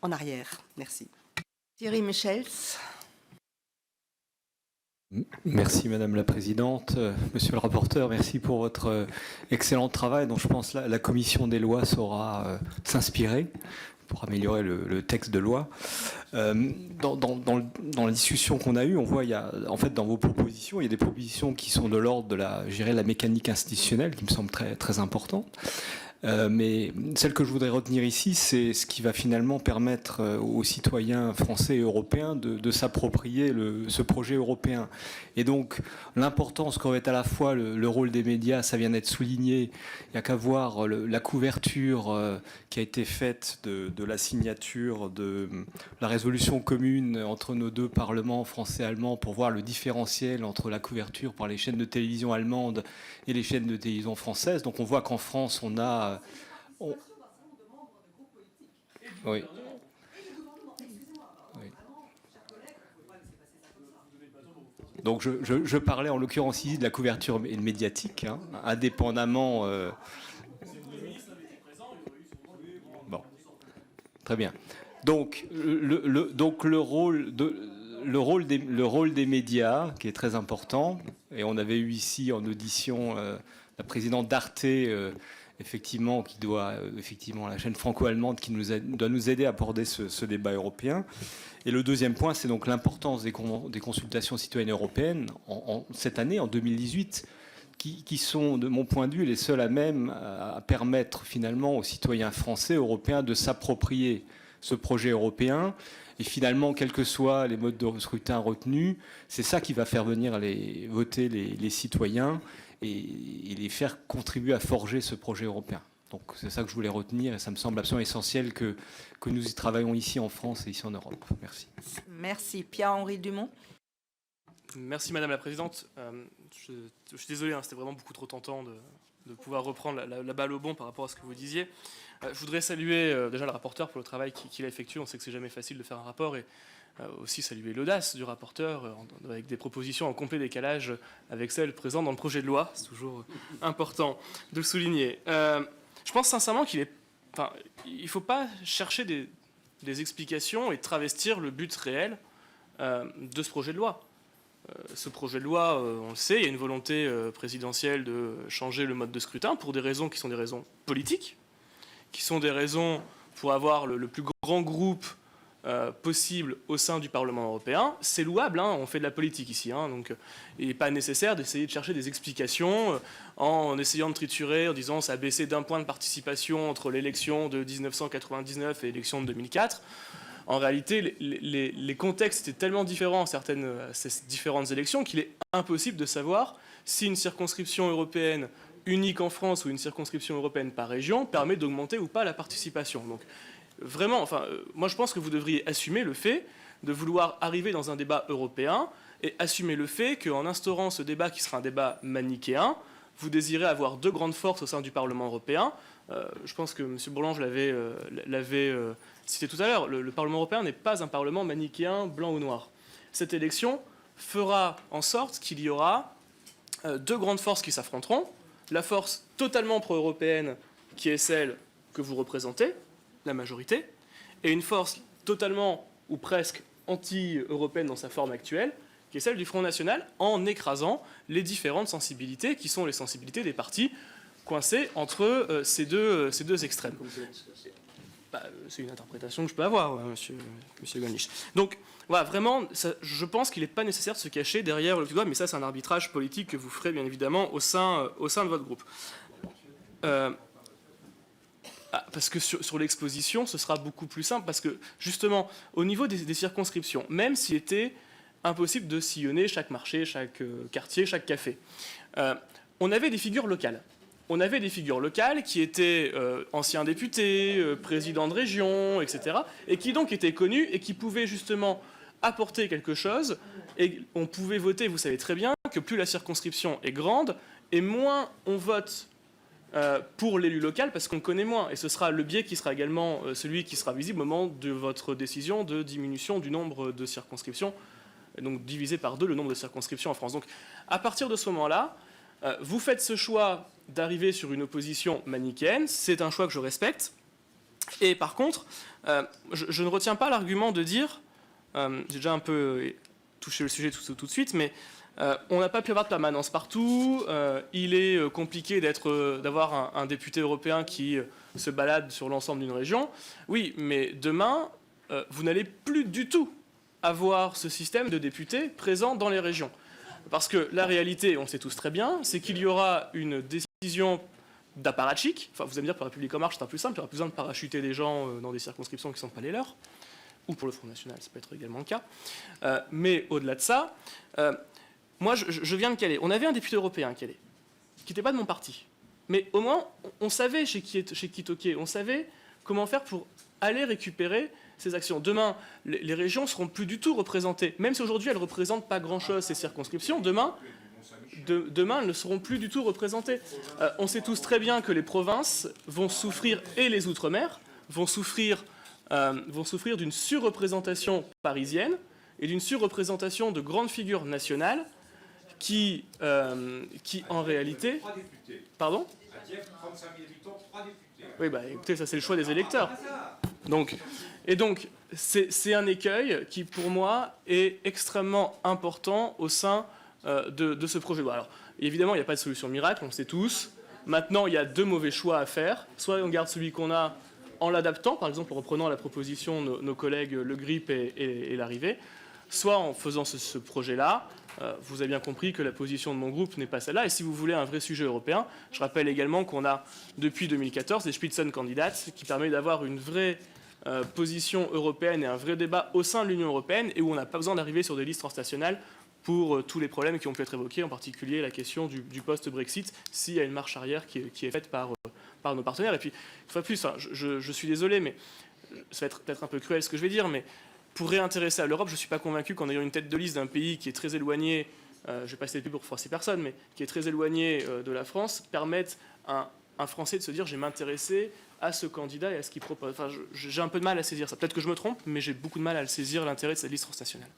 en arrière. Merci. Thierry Michels. Merci Madame la Présidente. Monsieur le rapporteur, merci pour votre excellent travail dont je pense la Commission des lois saura s'inspirer pour améliorer le texte de loi. Dans la discussion qu'on a eue, on voit, en fait, dans vos propositions, il y a des propositions qui sont de l'ordre de la mécanique institutionnelle, qui me semble très, très important. Mais celle que je voudrais retenir ici, c'est ce qui va finalement permettre aux citoyens français et européens de s'approprier ce projet européen. Et donc, l'importance qu'aurait à la fois le rôle des médias, ça vient d'être souligné. Il n'y a qu'à voir la couverture qui a été faite de la signature de la résolution commune entre nos deux parlements français et allemands pour voir le différentiel entre la couverture par les chaînes de télévision allemandes et les chaînes de télévision françaises. Donc, on voit qu'en France, on a... Oui. Donc je parlais en l'occurrence ici de la couverture médiatique, hein, indépendamment... Bon, très bien. Donc le rôle des médias, qui est très important, et on avait eu ici en audition la présidente d'Arte, effectivement, qui doit, effectivement, la chaîne franco-allemande qui doit nous aider à aborder ce débat européen. Et le deuxième point, c'est donc l'importance des consultations citoyennes européennes cette année, en 2018, qui sont, de mon point de vue, les seuls à même à permettre finalement aux citoyens français, européens, de s'approprier ce projet européen. Et finalement, quels que soient les modes de scrutin retenus, c'est ça qui va faire venir voter les citoyens et les faire contribuer à forger ce projet européen. Donc c'est ça que je voulais retenir et ça me semble absolument essentiel que nous y travaillons ici en France et ici en Europe. Merci. Merci. Pierre-Henri Dumont. Merci Madame la Présidente. Je suis désolé, hein, c'était vraiment beaucoup trop tentant de pouvoir reprendre la balle au bon par rapport à ce que vous disiez. Je voudrais saluer déjà le rapporteur pour le travail qu'il a effectué. On sait que c'est jamais facile de faire un rapport et aussi saluer l'audace du rapporteur avec des propositions en complet décalage avec celles présentes dans le projet de loi. C'est toujours important de le souligner. Je pense sincèrement il ne faut pas chercher des explications et travestir le but réel de ce projet de loi. Ce projet de loi, on le sait, il y a une volonté présidentielle de changer le mode de scrutin pour des raisons qui sont des raisons politiques, qui sont des raisons pour avoir le plus grand groupe possible au sein du Parlement européen. C'est louable, hein, on fait de la politique ici, hein, donc il n'est pas nécessaire d'essayer de chercher des explications en essayant de triturer, en disant ça a baissé d'un point de participation entre l'élection de 1999 et l'élection de 2004. En réalité, les contextes étaient tellement différents à ces différentes élections qu'il est impossible de savoir si une circonscription européenne unique en France ou une circonscription européenne par région permet d'augmenter ou pas la participation. Donc, vraiment, moi je pense que vous devriez assumer le fait de vouloir arriver dans un débat européen et assumer le fait qu'en instaurant ce débat qui sera un débat manichéen, vous désirez avoir deux grandes forces au sein du Parlement européen. Je pense que M. Bourlange l'avait cité tout à l'heure. Le Parlement européen n'est pas un Parlement manichéen blanc ou noir. Cette élection fera en sorte qu'il y aura deux grandes forces qui s'affronteront. La force totalement pro-européenne, qui est celle que vous représentez, la majorité, et une force totalement ou presque anti-européenne dans sa forme actuelle, qui est celle du Front National, en écrasant les différentes sensibilités, qui sont les sensibilités des partis coincés entre ces deux extrêmes. C'est une interprétation que je peux avoir, monsieur Gollnisch. Donc, voilà, vraiment, je pense qu'il n'est pas nécessaire de se cacher derrière le doigt, mais ça, c'est un arbitrage politique que vous ferez, bien évidemment, au sein de votre groupe. Parce que sur l'exposition, ce sera beaucoup plus simple, parce que, justement, au niveau des circonscriptions, même s'il était impossible de sillonner chaque marché, chaque quartier, chaque café, on avait des figures locales. On avait des figures locales qui étaient anciens députés, présidents de région, etc., et qui donc étaient connus et qui pouvaient justement apporter quelque chose. Et on pouvait voter, vous savez très bien, que plus la circonscription est grande, et moins on vote pour l'élu local parce qu'on le connaît moins. Et ce sera le biais qui sera également celui qui sera visible au moment de votre décision de diminution du nombre de circonscriptions, et donc diviser par 2 le nombre de circonscriptions en France. Donc à partir de ce moment-là, vous faites ce choix d'arriver sur une opposition manichéenne, c'est un choix que je respecte, Et par contre, je ne retiens pas l'argument de dire, j'ai déjà un peu touché le sujet tout de suite, mais on n'a pas pu avoir de permanence partout, il est compliqué d'avoir un député européen qui se balade sur l'ensemble d'une région. Oui, mais demain, vous n'allez plus du tout avoir ce système de députés présents dans les régions. Parce que la réalité, on le sait tous très bien, c'est qu'il y aura une décision d'apparatchik. Enfin, vous allez me dire, pour la République en marche, c'est un plus simple, il n'y aura plus besoin de parachuter des gens dans des circonscriptions qui ne sont pas les leurs, ou pour le Front National, ça peut être également le cas. Mais au-delà de ça, moi, je viens de Calais. On avait un député européen à Calais, qui n'était pas de mon parti. Mais au moins, on savait chez qui toquer, on savait comment faire pour aller récupérer ces actions. Demain, les régions ne seront plus du tout représentées. Même si aujourd'hui, elles ne représentent pas grand-chose, ces circonscriptions, demain, elles ne seront plus du tout représentées. On sait tous très bien que les provinces vont souffrir, et les outre-mer, vont souffrir d'une surreprésentation parisienne et d'une surreprésentation de grandes figures nationales qui en réalité... Pardon ? Oui, bah écoutez, ça c'est le choix des électeurs. Donc, c'est un écueil qui, pour moi, est extrêmement important au sein de ce projet de loi. Alors, évidemment, il n'y a pas de solution miracle, on le sait tous. Maintenant, il y a deux mauvais choix à faire. Soit on garde celui qu'on a en l'adaptant, par exemple en reprenant la proposition de nos collègues Le Grip et Larrivé, soit en faisant ce projet-là. Vous avez bien compris que la position de mon groupe n'est pas celle-là. Et si vous voulez un vrai sujet européen, je rappelle également qu'on a, depuis 2014, des Spitzenkandidaten qui permet d'avoir une vraie position européenne et un vrai débat au sein de l'Union européenne et où on n'a pas besoin d'arriver sur des listes transnationales pour tous les problèmes qui ont pu être évoqués, en particulier la question du post-Brexit, s'il y a une marche arrière qui est faite par nos partenaires. Et puis, une fois de plus, je suis désolé, mais ça va être peut-être un peu cruel ce que je vais dire, mais pour réintéresser à l'Europe, je ne suis pas convaincu qu'en ayant une tête de liste d'un pays qui est très éloigné, je ne vais pas citer le plus pour forcer personne, mais qui est très éloigné de la France, permette à un Français de se dire « je vais m'intéresser à ce candidat et à ce qu'il propose ». Enfin, j'ai un peu de mal à saisir ça. Peut-être que je me trompe, mais j'ai beaucoup de mal à le saisir, l'intérêt de cette liste transnationale.